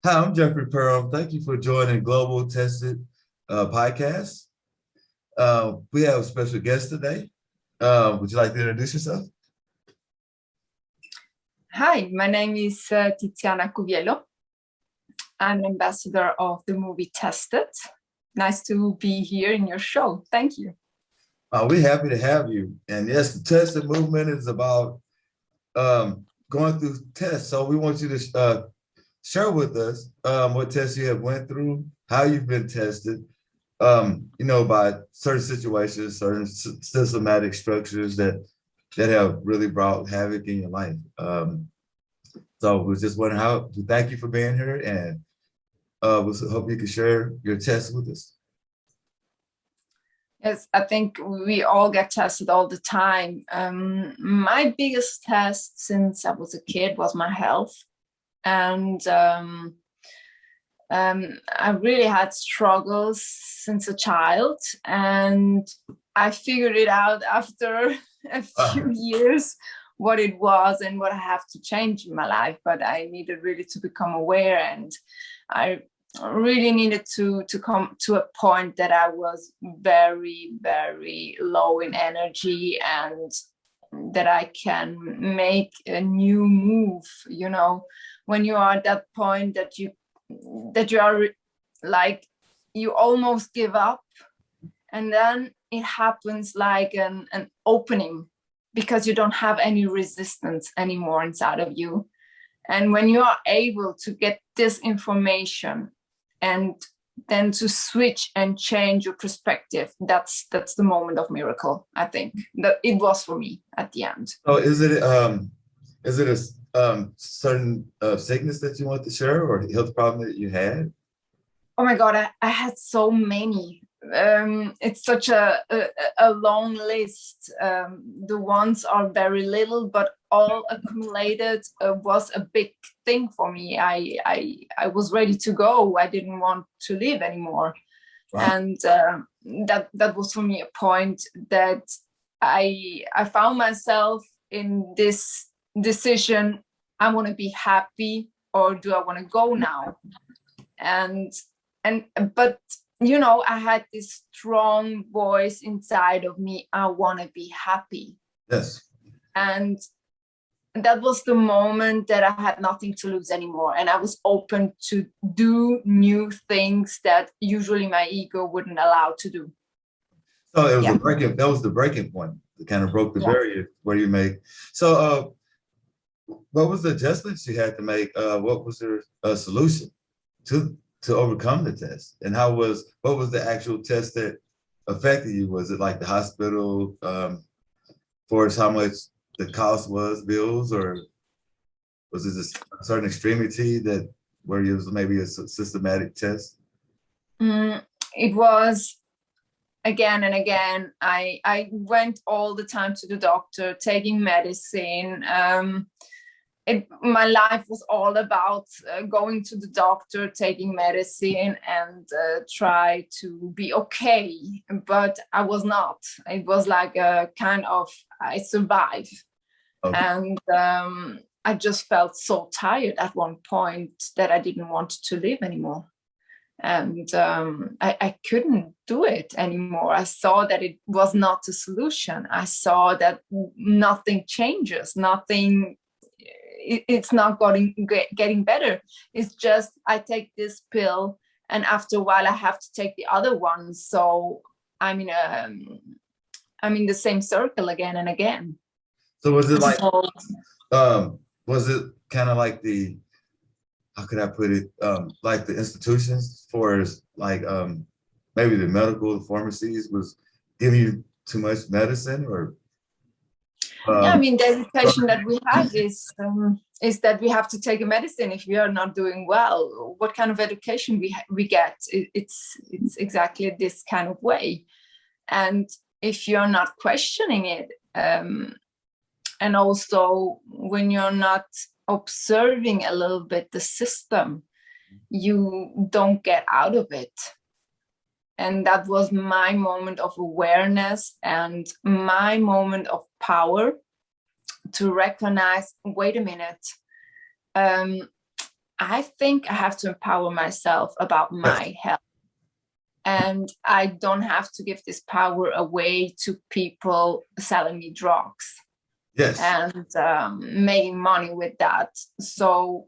Hi, I'm Jeffrey Pearl. Thank you for joining Global Tested podcast. We have a special guest today. Would you like to introduce yourself? Hi, my name is Tiziana Cuviello. I'm an ambassador of the movie Tested. Nice to be here in your show. Thank you. We're happy to have you. And yes, the Tested movement is about going through tests. So we want you to share with us what tests you have went through, how you've been tested, by certain situations, certain systematic structures that have really brought havoc in your life. So we just wondering how to thank you for being here, and we hope you can share your test with us. Yes, I think we all get tested all the time. My biggest test since I was a kid was my health. And I really had struggles since a child, and I figured it out after a few years what it was and what I have to change in my life. But I needed really to become aware, and I really needed to come to a point that I was very, very low in energy, and that I can make a new move. When you are at that point that you are like, you almost give up, and then it happens like an opening, because you don't have any resistance anymore inside of you. And when you are able to get this information and then to switch and change your perspective, that's the moment of miracle. I think that it was for me at the end. So is it a certain sickness that you want to share, or health problem that you had? Oh my God, I had so many. It's such a long list. The ones are very little, but all accumulated was a big thing for me. I was ready to go. I didn't want to live anymore. Wow. And that was for me a point that I found myself in this decision. I want to be happy, or do I want to go now? But I had this strong voice inside of me. I want to be happy. Yes. And that was the moment that I had nothing to lose anymore. And I was open to do new things that usually my ego wouldn't allow to do. So it was that was the breaking point that kind of broke the barrier where you made. So what was the adjustments you had to make? What was your solution to overcome the test? And what was the actual test that affected you? Was it like the hospital, for how much the cost was, bills, or was it a certain extremity where it was maybe a systematic test? It was again and again. I went all the time to the doctor, taking medicine. My life was all about going to the doctor, taking medicine, and try to be okay. But I was not. It was like a kind of, I survived. Okay. And I just felt so tired at one point that I didn't want to live anymore. And I couldn't do it anymore. I saw that it was not a solution. I saw that nothing changes, nothing. It's not getting better. It's just I take this pill, and after a while I have to take the other one. So I'm in the same circle again and again. So was it like was it kind of like how could I put it, like the institutions for like maybe the medical pharmacies was giving you too much medicine, or the education that we have is that we have to take a medicine if we are not doing well. What kind of education we get? It's exactly this kind of way. And if you're not questioning it, and also when you're not observing a little bit the system, you don't get out of it. And that was my moment of awareness and my moment of power to recognize, wait a minute, I think I have to empower myself about Yes. my health. And I don't have to give this power away to people selling me drugs Yes. and making money with that. So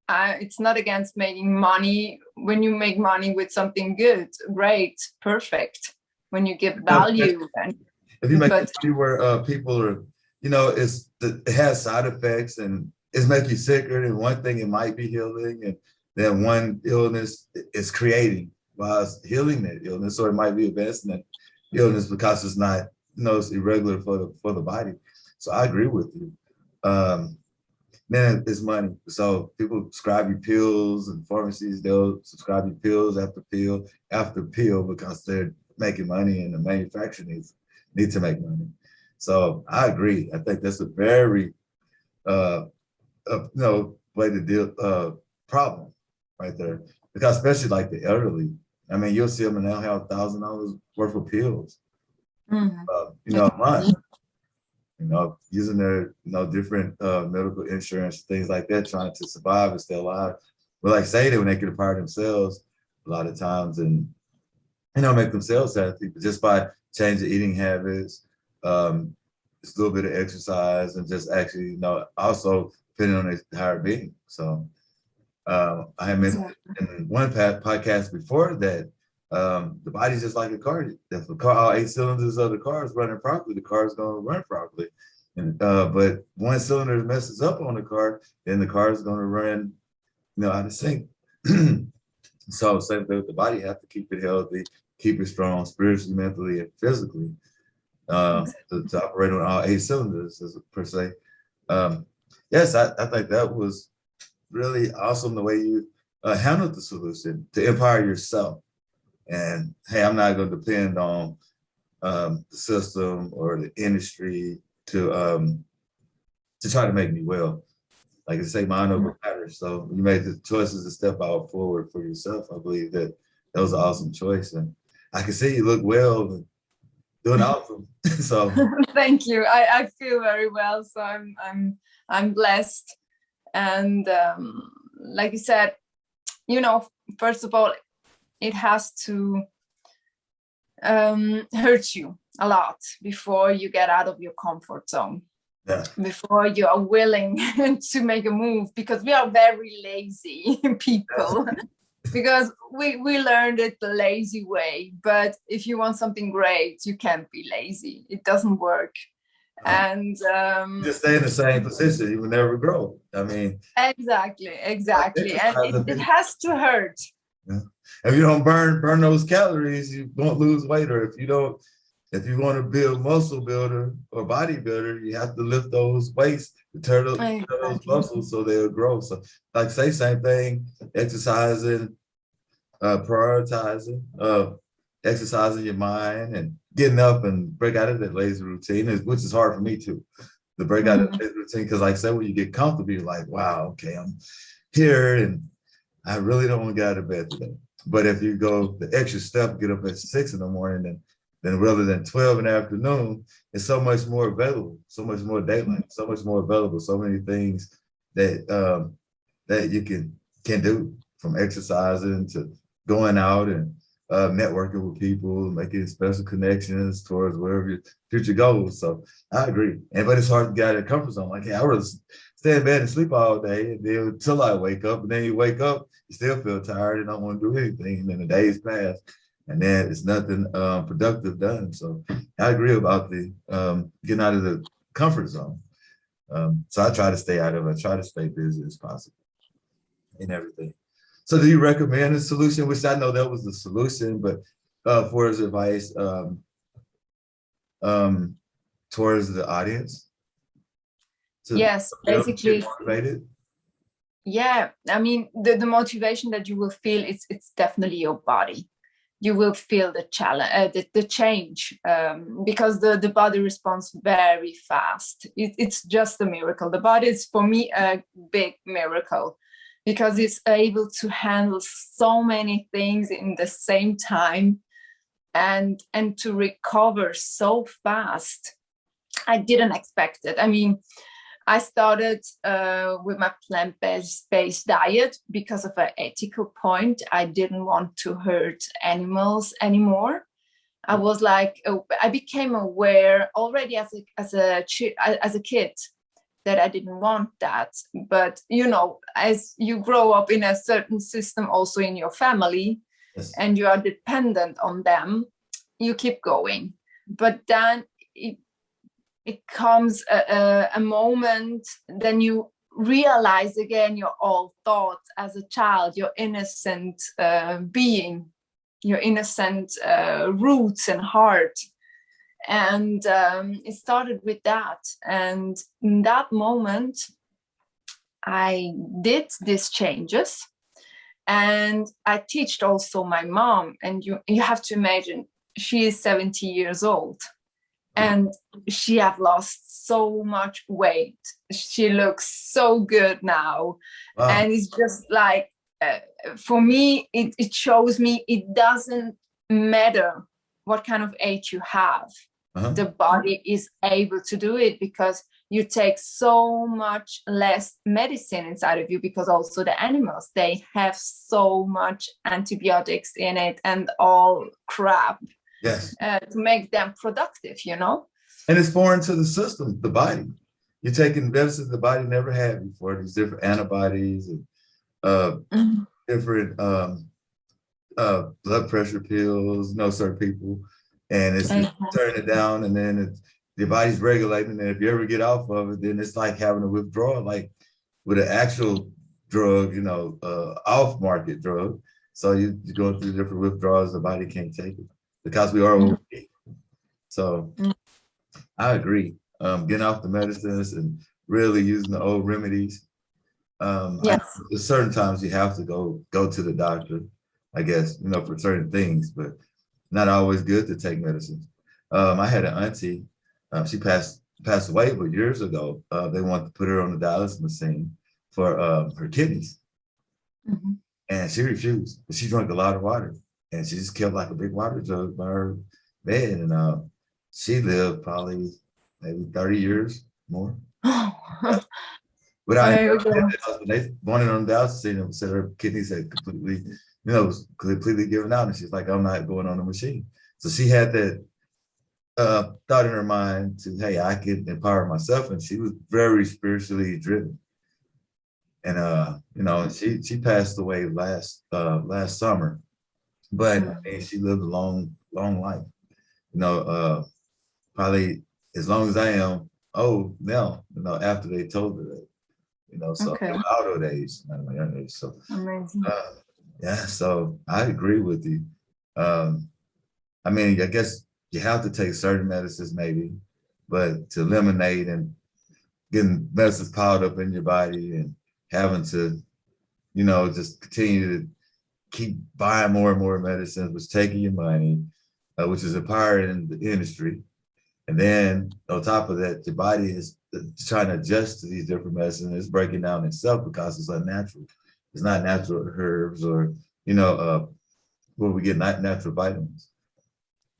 it's not against making money. When you make money with something good, great, perfect. When you give No, value, and, if you make but it where people are, it has side effects and it's make you sicker. And one thing it might be healing, and then one illness is creating while it's healing that illness, or it might be advancing that illness because it's not, it's irregular for the body. So I agree with you. Then it's money. So people prescribe you pills, and pharmacies, they'll subscribe you pills after pill because they're making money, and the manufacturer need to make money. So I agree. I think that's a very uh, way to deal problem right there, because especially like the elderly. I mean, you'll see them and they'll have $1,000 worth of pills, a month, using their, different medical insurance, things like that, trying to survive and stay alive. But like say that when they can empower themselves a lot of times and, make themselves healthy, but just by changing eating habits, just a little bit of exercise and just actually, also depending on their higher being. So I had mentioned in one podcast before that the body's just like a car. If the car, all 8 cylinders of the car is running properly, the car is going to run properly. And but one cylinder messes up on the car, then the car is going to run, out of sync. So same thing with the body. You have to keep it healthy, keep it strong, spiritually, mentally, and physically, to operate on all 8 cylinders, per se. Um, yes, I think that was really awesome the way you handled the solution to empower yourself. And hey, I'm not going to depend on the system or the industry to try to make me well. Like I say, mind over matter. So you made the choices to step out forward for yourself. I believe that was an awesome choice, and I can see you look well and doing awesome. So thank you. I feel very well, so I'm blessed. And like you said, first of all, it has to hurt you a lot before you get out of your comfort zone. yeah. Before you are willing to make a move, because we are very lazy people. Because we learned it the lazy way. But if you want something great, you can't be lazy. It doesn't work. And just stay in the same position, you will never grow. I mean, exactly. And it has to hurt. Yeah. If you don't burn those calories, you won't lose weight. Or if you want to build muscle builder or bodybuilder, you have to lift those weights to tear those muscles so they'll grow. So like say same thing, exercising, prioritizing, exercising your mind and getting up and break out of that lazy routine, which is hard for me too, to break out of that lazy routine. Cause like I said, when you get comfortable, you're like, wow, okay, I'm here and I really don't want to get out of bed today. But if you go the extra step, get up at 6 in the morning, then rather than 12 in the afternoon, it's so much more available, so much more daylight, so much more available, so many things that that you can do, from exercising to going out and networking with people, making special connections towards wherever your future goes. So I agree. But it's hard to get out of the comfort zone. Like, hey, I would stay in bed and sleep all day and then until I wake up. And then you wake up, you still feel tired and don't want to do anything. And then the days pass and then it's nothing productive done. So I agree about the getting out of the comfort zone. So I try to stay out of it. I try to stay busy as possible in everything. So do you recommend a solution? Which I know that was the solution, but for his advice towards the audience? Yes, basically. Motivated? Yeah, I mean, the motivation that you will feel, it's definitely your body. You will feel the challenge, the change, because the body responds very fast. It's just a miracle. The body is, for me, a big miracle, because it's able to handle so many things in the same time and to recover so fast. I didn't expect it. I mean, I started with my plant-based diet because of an ethical point. I didn't want to hurt animals anymore. I was like, I became aware already as a kid that I didn't want that. But you know, as you grow up in a certain system, also in your family, Yes. and you are dependent on them, you keep going. But then it comes a moment, then you realize again your old thoughts as a child, your innocent being, your innocent roots and heart. And it started with that. And in that moment, I did these changes. And I teached also my mom. And you have to imagine, she is 70 years old. And she have lost so much weight. She looks so good now. Wow. And it's just like, for me, it shows me it doesn't matter what kind of age you have. The body is able to do it because you take so much less medicine inside of you, because also the animals, they have so much antibiotics in it and all crap. Yes. To make them productive, you know? And it's foreign to the system, the body. You're taking medicine the body never had before, these different antibodies and different blood pressure pills, certain people. And it's turning it down, and then your body's regulating. And if you ever get off of it, then it's like having a withdrawal, like with an actual drug, off market drug. So you go through different withdrawals, the body can't take it because we are overweight. So I agree. Getting off the medicines and really using the old remedies. Yes. There's certain times you have to go to the doctor, I guess, for certain things, but not always good to take medicines. I had an auntie, she passed away, but years ago, they wanted to put her on the dialysis machine for her kidneys. And she refused, but she drank a lot of water, and she just kept like a big water jug by her bed. And she lived probably maybe 30 years more. But when they wanted on the dialysis, said her kidneys had completely given out, and she's like, I'm not going on the machine. So she had that thought in her mind to, hey, I can empower myself, and she was very spiritually driven. And she passed away last summer, but I mean, she lived a long life. Probably as long as I am old now. After they told her that. So out of age, not my young age. So amazing. Yeah, so I agree with you. I mean, I guess you have to take certain medicines maybe, but to eliminate and getting medicines piled up in your body and having to, just continue to keep buying more and more medicines, which taking your money, which is empowering the industry. And then on top of that, your body is trying to adjust to these different medicines. It's breaking down itself because it's unnatural. It's not natural herbs or, where we get natural vitamins.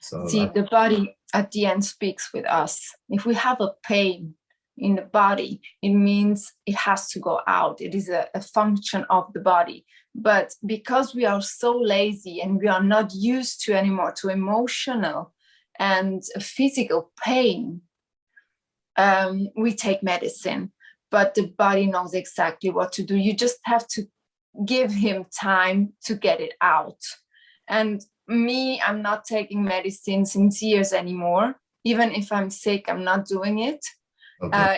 So see, the body at the end speaks with us. If we have a pain in the body, it means it has to go out. It is a function of the body. But because we are so lazy and we are not used to anymore to emotional and physical pain, we take medicine, but the body knows exactly what to do. You just have to give him time to get it out. And me, I'm not taking medicine since years anymore. Even if I'm sick, I'm not doing it.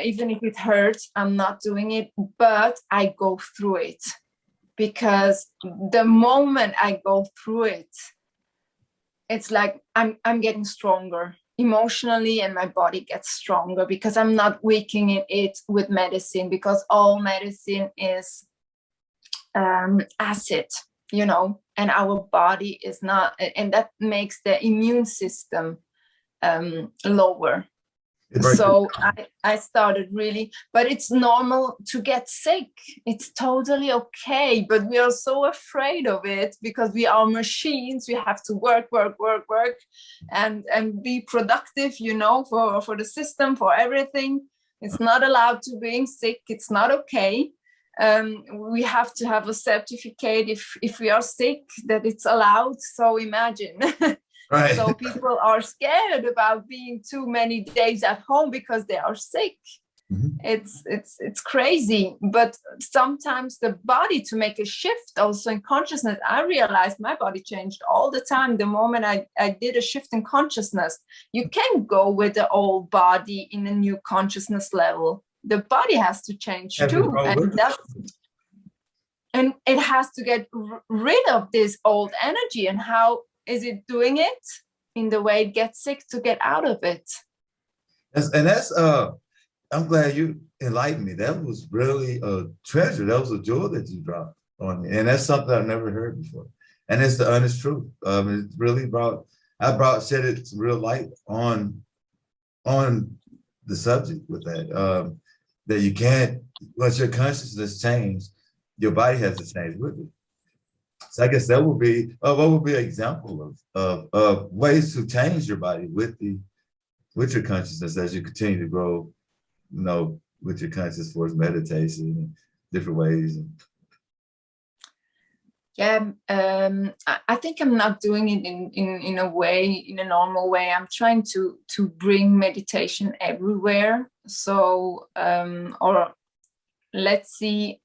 Even if it hurts, I'm not doing it, but I go through it, because the moment I go through it, it's like I'm getting stronger emotionally, and my body gets stronger because I'm not weakening it with medicine, because all medicine is acid, and our body is not, and that makes the immune system lower. So I started really, but it's normal to get sick. It's totally okay, but we are so afraid of it because we are machines. We have to work, and be productive, for the system, for everything. It's not allowed to being sick. It's not okay. We have to have a certificate if we are sick that it's allowed. So imagine. Right. So people are scared about being too many days at home because they are sick. Mhm. It's crazy. But sometimes the body, to make a shift also in consciousness, I realized my body changed all the time the moment I did a shift in consciousness. You can't go with the old body in a new consciousness level. The body has to change too, and it has to get rid of this old energy. And how is it doing it? In the way it gets sick, to get out of it. That's I'm glad you enlightened me. That was really a treasure. That was a jewel that you dropped on me. And that's something I've never heard before. And it's the honest truth. It really shedded some real light on the subject with that. That you can't, once your consciousness changes, your body has to change with it. So I guess that would be what would be an example of ways to change your body with your consciousness as you continue to grow, with your conscious force meditation and different ways. Yeah, I think I'm not doing it in a way, in a normal way. I'm trying to bring meditation everywhere. So, or let's say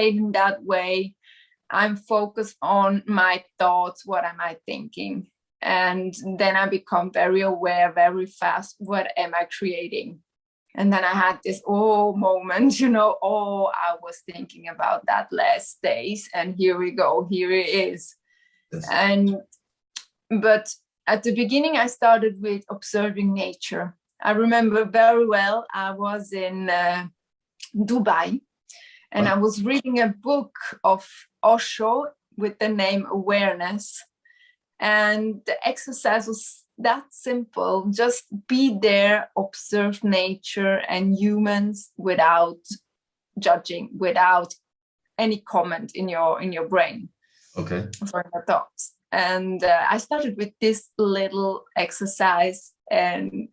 in that way, I'm focused on my thoughts. What am I thinking? And then I become very aware very fast. What am I creating? And then I had this moment, I was thinking about that last days, and here we go, here it is. Yes. But at the beginning, I started with observing nature. I remember very well, I was in Dubai, and I was reading a book of Osho with the name Awareness. And the exercise was that simple. Just be there, observe nature and humans without judging, without any comment in your brain. Okay. For your thoughts. And I started with this little exercise, and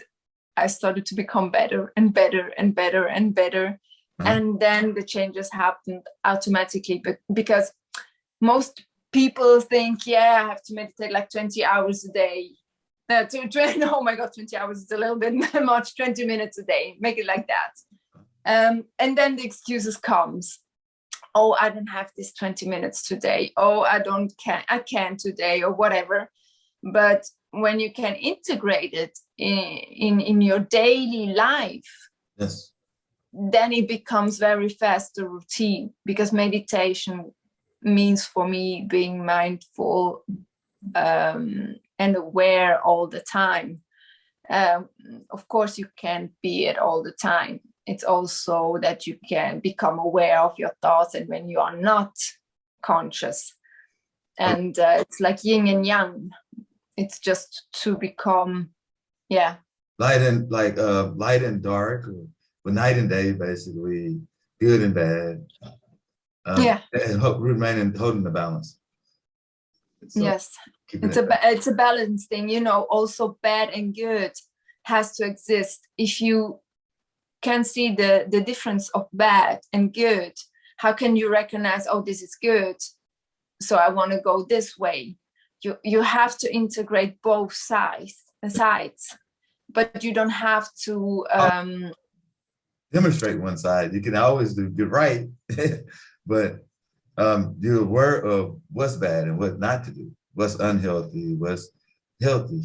I started to become better and better and better and better. Mm-hmm. And then the changes happened automatically, because most people think, I have to meditate like 20 hours a day. Oh my God, 20 hours is a little bit much, 20 minutes a day, make it like that. And then the excuses comes. Oh, I don't have this 20 minutes today. Oh, I can't today, or whatever. But when you can integrate it in your daily life, yes, then it becomes very fast a routine, because meditation means for me being mindful and aware all the time. Of course, you can't be it all the time. It's also that you can become aware of your thoughts and when you are not conscious. And it's like yin and yang. It's just to become, light and dark, or night and day, basically, good and bad. And holding the balance. So yes, it's a balance thing. Also bad and good has to exist. If you can see the difference of bad and good, how can you recognize, this is good, so I want to go this way? You have to integrate both sides, but you don't have to demonstrate one side. You can always do good, right, but you're aware of what's bad and what not to do, what's unhealthy, what's healthy.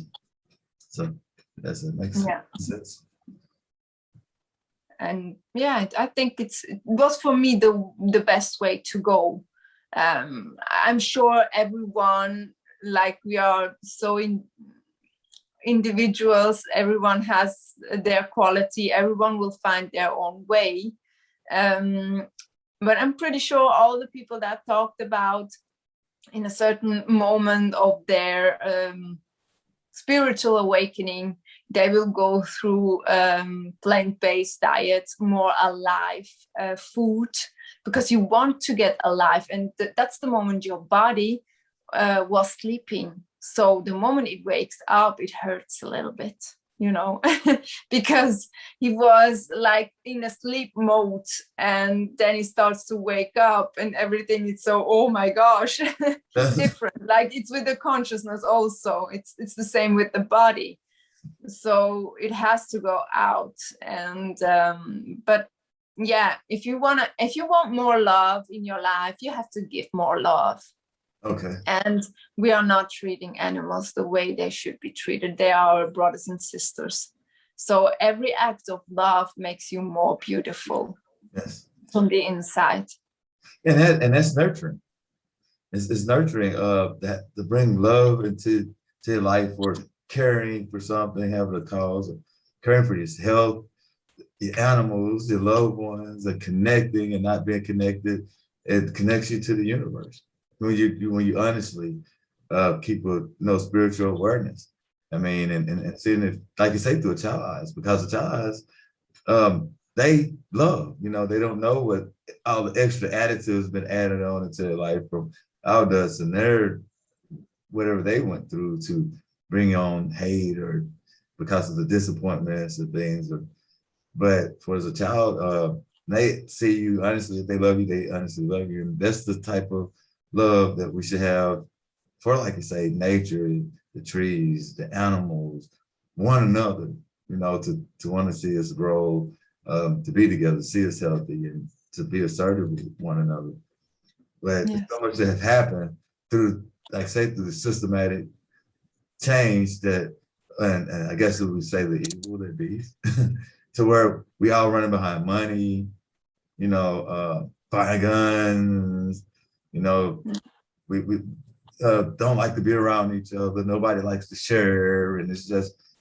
So that makes sense. And I think it was for me the best way to go. I'm sure everyone, like we are so individuals, everyone has their quality, everyone will find their own way. But I'm pretty sure all the people that talked about in a certain moment of their spiritual awakening, they will go through plant-based diets, more alive food, because you want to get alive. And that's the moment your body was sleeping. So the moment it wakes up, it hurts a little bit. because he was like in a sleep mode, and then he starts to wake up and everything is so, oh my gosh, different. Like it's with the consciousness also. It's the same with the body. So it has to go out. And but yeah, if you want more love in your life, you have to give more love. Okay. And we are not treating animals the way they should be treated. They are our brothers and sisters. So every act of love makes you more beautiful. Yes. From the inside. And that's nurturing. It's nurturing that to bring love into to your life, or caring for something, having a cause, or caring for your health, your animals, your loved ones, and connecting and not being connected. It connects you to the universe when you honestly keep a spiritual awareness. I mean, and seeing it, like you say, through a child's eyes, because the child's eyes, they love, they don't know what all the extra additives been added on into their life from our dust and their whatever they went through to bring on hate or because of the disappointments and things. But for as a child, they see you honestly, if they love you, they honestly love you. And that's the type of love that we should have for, like you say, nature, the trees, the animals, one another, to want to see us grow, to be together, see us healthy, and to be assertive with one another. But Yes. so much that has happened through, like say, through the systematic change that, and I guess we would say the evil that be, to where we all running behind money, buying guns, we don't like to be around each other. Nobody likes to share, and it's just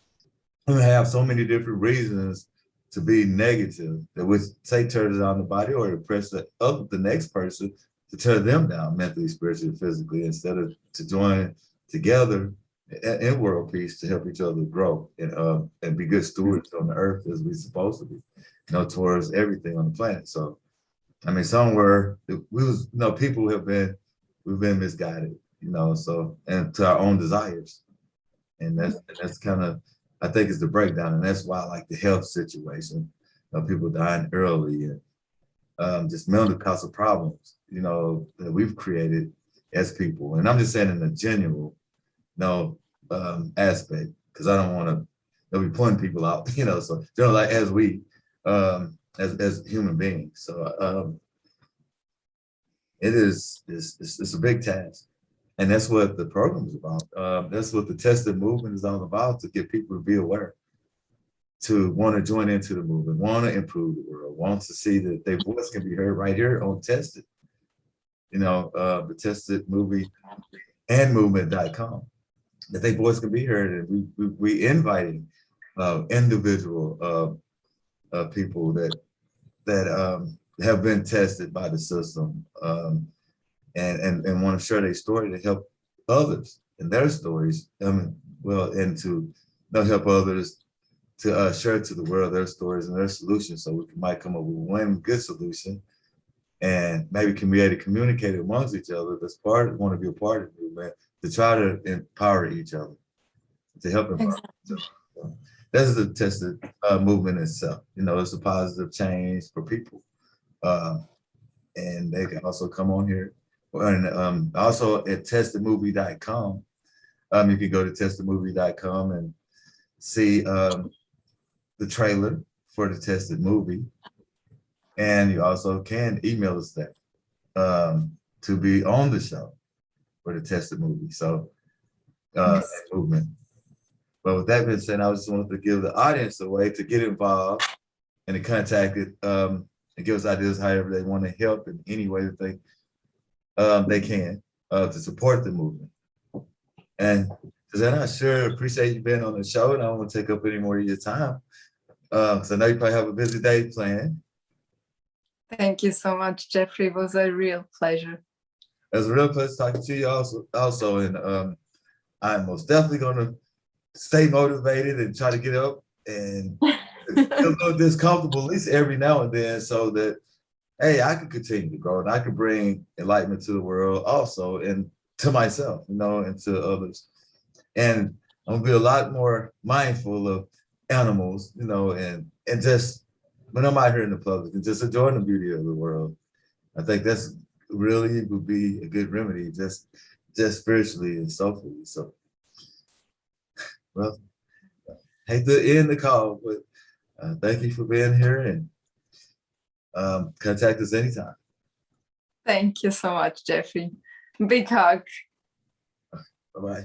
we have so many different reasons to be negative that would say tear down the body or depress the next person to tear them down mentally, spiritually, physically, instead of to join together in world peace to help each other grow and be good stewards on the earth as we're supposed to be, towards everything on the planet. So, I mean, somewhere people we've been misguided, so, and to our own desires. And that's kind of, I think it's the breakdown. And that's why I like the health situation, people dying early and just mental cause of problems, that we've created as people. And I'm just saying in a general, aspect, because I don't want to be pointing people out, so like as we as human beings. So it's a big task. And that's what the program is about. That's what the tested movement is all about, to get people to be aware, to want to join into the movement, want to improve the world, want to see that their voice can be heard right here on Tested, the Tested Movie and Movement.com. That their voice can be heard, and we inviting individual people that have been tested by the system, and want to share their story to help others in their stories. And to help others to share to the world their stories and their solutions, so we might come up with one good solution, and maybe can be able to communicate amongst each other. Want to be a part of the movement, to try to empower each other, to help empower each other. So that's the tested movement itself. It's a positive change for people, and they can also come on here, and also at testedmovie.com. You can go to testedmovie.com and see the trailer for the Tested Movie, and you also can email us there to be on the show for the Tested Movie. So movement. But with that being said, I just wanted to give the audience a way to get involved and to contact it, and give us ideas however they want to help in any way that they can to support the movement. And Tiziana, I sure appreciate you being on the show, and I don't want to take up any more of your time, because I know you probably have a busy day planned. Thank you so much, Jeffrey. It was a real pleasure. It was a real pleasure talking to you also, and I'm most definitely going to stay motivated and try to get up and feel a little discomfortable, at least every now and then, so that, hey, I can continue to grow and I can bring enlightenment to the world also, and to myself, and to others. And I'm gonna be a lot more mindful of animals, and just when I'm out here in the public and just enjoying the beauty of the world. I think that's really would be a good remedy, just spiritually and soulfully. So, well, hate to end the call, but thank you for being here and contact us anytime. Thank you so much, Jeffrey. Big hug. Bye bye.